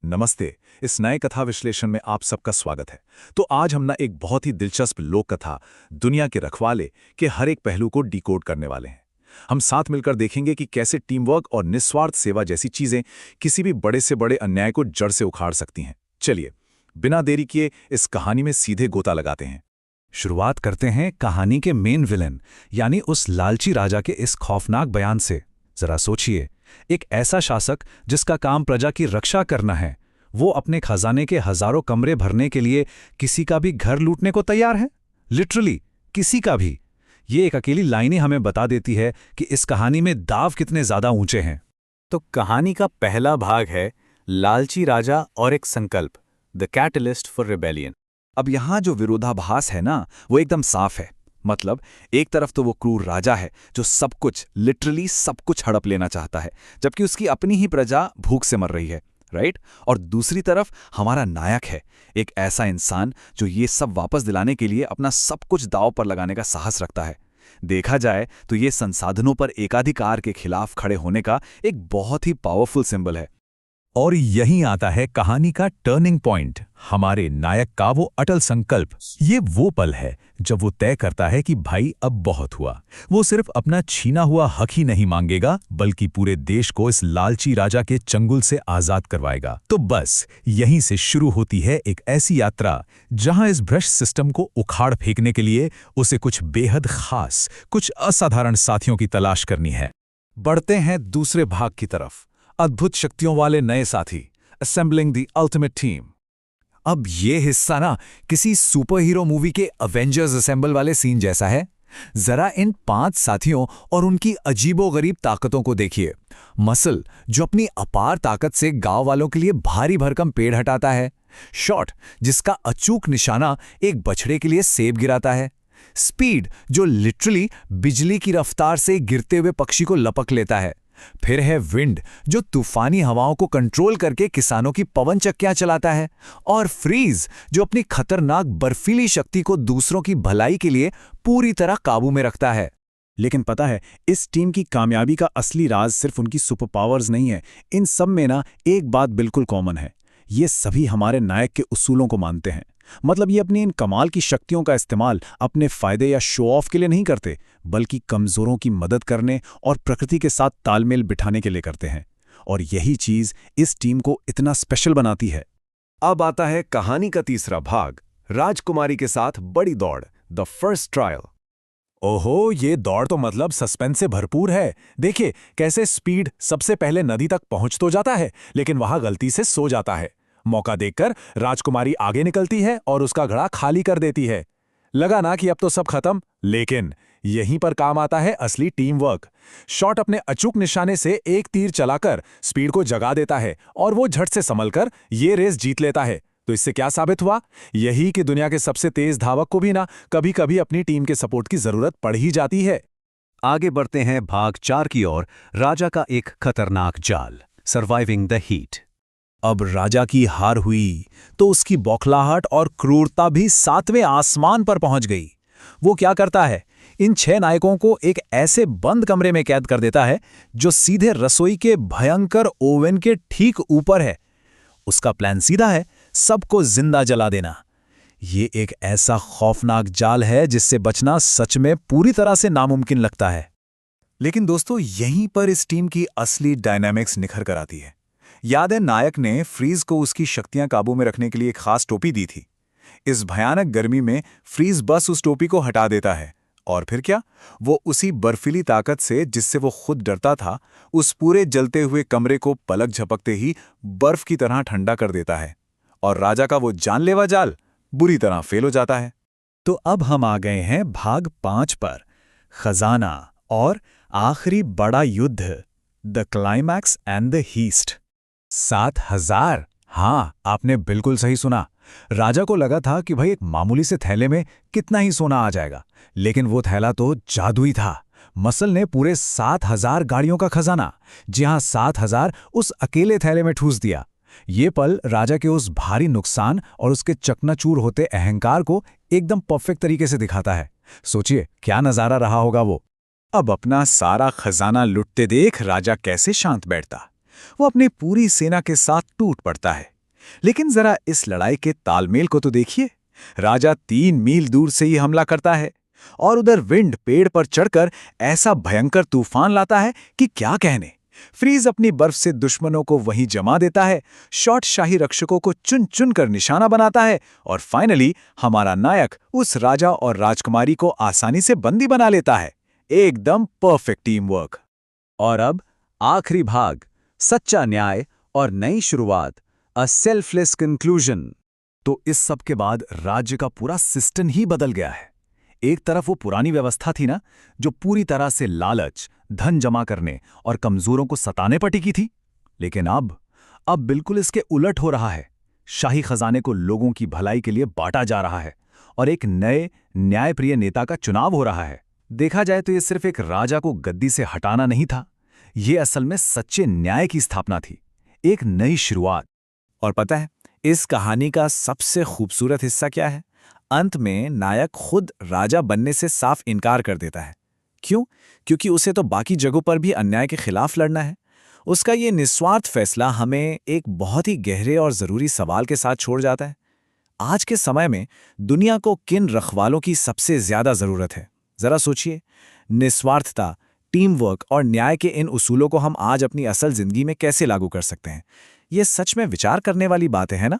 नमस्ते। इस नए कथा विश्लेषण में आप सबका स्वागत है। तो आज हम ना एक बहुत ही दिलचस्प लोक कथा दुनिया के रखवाले के हर एक पहलू को डिकोड करने वाले हैं। हम साथ मिलकर देखेंगे कि कैसे टीम वर्क और निस्वार्थ सेवा जैसी चीजें किसी भी बड़े से बड़े अन्याय को जड़ से उखाड़ सकती हैं। चलिए बिना देरी किए इस कहानी में सीधे गोता लगाते हैं। शुरुआत करते हैं कहानी के मेन विलेन यानी उस लालची राजा के इस खौफनाक बयान से। जरा सोचिए, एक ऐसा शासक जिसका काम प्रजा की रक्षा करना है, वो अपने खजाने के हजारों कमरे भरने के लिए किसी का भी घर लूटने को तैयार है। लिटरली किसी का भी। ये एक अकेली लाइन ही हमें बता देती है कि इस कहानी में दाव कितने ज्यादा ऊंचे हैं। तो कहानी का पहला भाग है लालची राजा और एक संकल्प, द कैटलिस्ट फॉर रिबेलियन। अब यहाँ जो विरोधाभास है ना, वो एकदम साफ है। मतलब एक तरफ तो वो क्रूर राजा है जो सब कुछ, लिटरली सब कुछ हड़प लेना चाहता है, जबकि उसकी अपनी ही प्रजा भूख से मर रही है, राइट। और दूसरी तरफ हमारा नायक है, एक ऐसा इंसान जो ये सब वापस दिलाने के लिए अपना सब कुछ दांव पर लगाने का साहस रखता है। देखा जाए तो ये संसाधनों पर एकाधिकार के खिलाफ खड़े होने का एक बहुत ही पावरफुल सिंबल है। और यहीं आता है कहानी का टर्निंग पॉइंट, हमारे नायक का वो अटल संकल्प। ये वो पल है जब वो तय करता है कि भाई अब बहुत हुआ। वो सिर्फ अपना छीना हुआ हक ही नहीं मांगेगा, बल्कि पूरे देश को इस लालची राजा के चंगुल से आजाद करवाएगा। तो बस यहीं से शुरू होती है एक ऐसी यात्रा जहां इस भ्रष्ट सिस्टम को उखाड़ फेंकने के लिए उसे कुछ बेहद खास, कुछ असाधारण साथियों की तलाश करनी है। बढ़ते हैं दूसरे भाग की तरफ, अद्भुत शक्तियों वाले नए साथी, असेंबलिंग द अल्टीमेट टीम। अब ये हिस्सा ना किसी सुपर हीरो मूवी के अवेंजर्स असेंबल वाले सीन जैसा है। जरा इन 5 साथियों और उनकी अजीबोगरीब ताकतों को देखिए। मसल, जो अपनी अपार ताकत से गांव वालों के लिए भारी भरकम पेड़ हटाता है। शॉट, जिसका अचूक निशाना एक बछड़े के लिए सेब गिराता है। स्पीड, जो लिटरली बिजली की रफ्तार से गिरते हुए पक्षी को लपक लेता है। फिर है विंड, जो तूफानी हवाओं को कंट्रोल करके किसानों की पवन चक्कियां चलाता है। और फ्रीज, जो अपनी खतरनाक बर्फीली शक्ति को दूसरों की भलाई के लिए पूरी तरह काबू में रखता है। लेकिन पता है, इस टीम की कामयाबी का असली राज सिर्फ उनकी सुपर पावर्स नहीं है। इन सब में ना एक बात बिल्कुल कॉमन है, ये सभी हमारे नायक के उसूलों को मानते हैं। मतलब ये अपनी इन कमाल की शक्तियों का इस्तेमाल अपने फायदे या शो ऑफ के लिए नहीं करते, बल्कि कमजोरों की मदद करने और प्रकृति के साथ तालमेल बिठाने के लिए करते हैं। और यही चीज इस टीम को इतना स्पेशल बनाती है। अब आता है कहानी का तीसरा भाग, राजकुमारी के साथ बड़ी दौड़, द फर्स्ट ट्रायल। ओहो, ये दौड़ तो मतलब सस्पेंस से भरपूर है। देखिए कैसे स्पीड सबसे पहले नदी तक पहुंच तो जाता है, लेकिन वहां गलती से सो जाता है। मौका देखकर राजकुमारी आगे निकलती है और उसका घड़ा खाली कर देती है। लगा ना कि अब तो सब खत्म, लेकिन यहीं पर काम आता है असली टीम वर्क। शॉट अपने अचूक निशाने से एक तीर चलाकर स्पीड को जगा देता है और वो झट से संभलकर ये रेस जीत लेता है। तो इससे क्या साबित हुआ? यही कि दुनिया के सबसे तेज धावक को भी ना कभी कभी अपनी टीम के सपोर्ट की जरूरत पड़ ही जाती है। आगे बढ़ते हैं भाग 4 की ओर, राजा का एक खतरनाक जाल, सर्वाइविंग द हीट। अब राजा की हार हुई तो उसकी बौखलाहट और क्रूरता भी 7वें आसमान पर पहुंच गई। वो क्या करता है, इन 6 नायकों को एक ऐसे बंद कमरे में कैद कर देता है जो सीधे रसोई के भयंकर ओवन के ठीक ऊपर है। उसका प्लान सीधा है, सबको जिंदा जला देना। ये एक ऐसा खौफनाक जाल है जिससे बचना सच में पूरी तरह से नामुमकिन लगता है। लेकिन दोस्तों, यहीं पर इस टीम की असली डायनामिक्स निखर कर आती है। याद है, नायक ने फ्रीज को उसकी शक्तियां काबू में रखने के लिए एक खास टोपी दी थी। इस भयानक गर्मी में फ्रीज बस उस टोपी को हटा देता है और फिर क्या, वो उसी बर्फीली ताकत से जिससे वो खुद डरता था, उस पूरे जलते हुए कमरे को पलक झपकते ही बर्फ की तरह ठंडा कर देता है। और राजा का वो जानलेवा जाल बुरी तरह फेल हो जाता है। तो अब हम आ गए हैं भाग 5 पर, खजाना और आखिरी बड़ा युद्ध, the climax and the heist. 7,000। हाँ, आपने बिल्कुल सही सुना। राजा को लगा था कि भाई एक मामूली से थैले में कितना ही सोना आ जाएगा, लेकिन वो थैला तो जादुई था। मसल ने पूरे 7,000 गाड़ियों का खजाना, जी हां 7,000, उस अकेले थैले में ठूस दिया। ये पल राजा के उस भारी नुकसान और उसके चकनाचूर होते अहंकार को एकदम परफेक्ट तरीके से दिखाता है। सोचिए क्या नजारा रहा होगा वो। अब अपना सारा खजाना लुटते देख राजा कैसे शांत बैठता। वो अपनी पूरी सेना के साथ टूट पड़ता है। लेकिन जरा इस लड़ाई के तालमेल को तो देखिए। राजा 3 मील दूर से ही हमला करता है और उधर विंड पेड़ पर चढ़कर ऐसा भयंकर तूफान लाता है कि क्या कहने। फ्रीज अपनी बर्फ से दुश्मनों को वहीं जमा देता है, शॉट शाही रक्षकों को चुन चुन कर निशाना बनाता है और फाइनली हमारा नायक उस राजा और राजकुमारी को आसानी से बंदी बना लेता है। एकदम परफेक्ट टीम वर्क। और अब आखिरी भाग, सच्चा न्याय और नई शुरुआत, अ सेल्फलेस कंक्लूजन। तो इस सब के बाद राज्य का पूरा सिस्टम ही बदल गया है। एक तरफ वो पुरानी व्यवस्था थी ना, जो पूरी तरह से लालच, धन जमा करने और कमजोरों को सताने पर टिकी थी, लेकिन अब बिल्कुल इसके उलट हो रहा है। शाही खजाने को लोगों की भलाई के लिए बांटा जा रहा है और एक नए न्यायप्रिय नेता का चुनाव हो रहा है। देखा जाए तो ये सिर्फ एक राजा को गद्दी से हटाना नहीं था, ये असल में सच्चे न्याय की स्थापना थी, एक नई शुरुआत। और पता है इस कहानी का सबसे खूबसूरत हिस्सा क्या है? अंत में नायक खुद राजा बनने से साफ इनकार कर देता है। क्यों? क्योंकि उसे तो बाकी जगहों पर भी अन्याय के खिलाफ लड़ना है। उसका ये निस्वार्थ फैसला हमें एक बहुत ही गहरे और ज़रूरी सवाल के साथ छोड़ जाता है। आज के समय में दुनिया को किन रखवालों की सबसे ज़्यादा ज़रूरत है? ज़रा सोचिए। निस्वार्थता, टीम वर्क और न्याय के इन उसूलों को हम आज अपनी असल ज़िंदगी में कैसे लागू कर सकते हैं? ये सच में विचार करने वाली बातें हैं ना?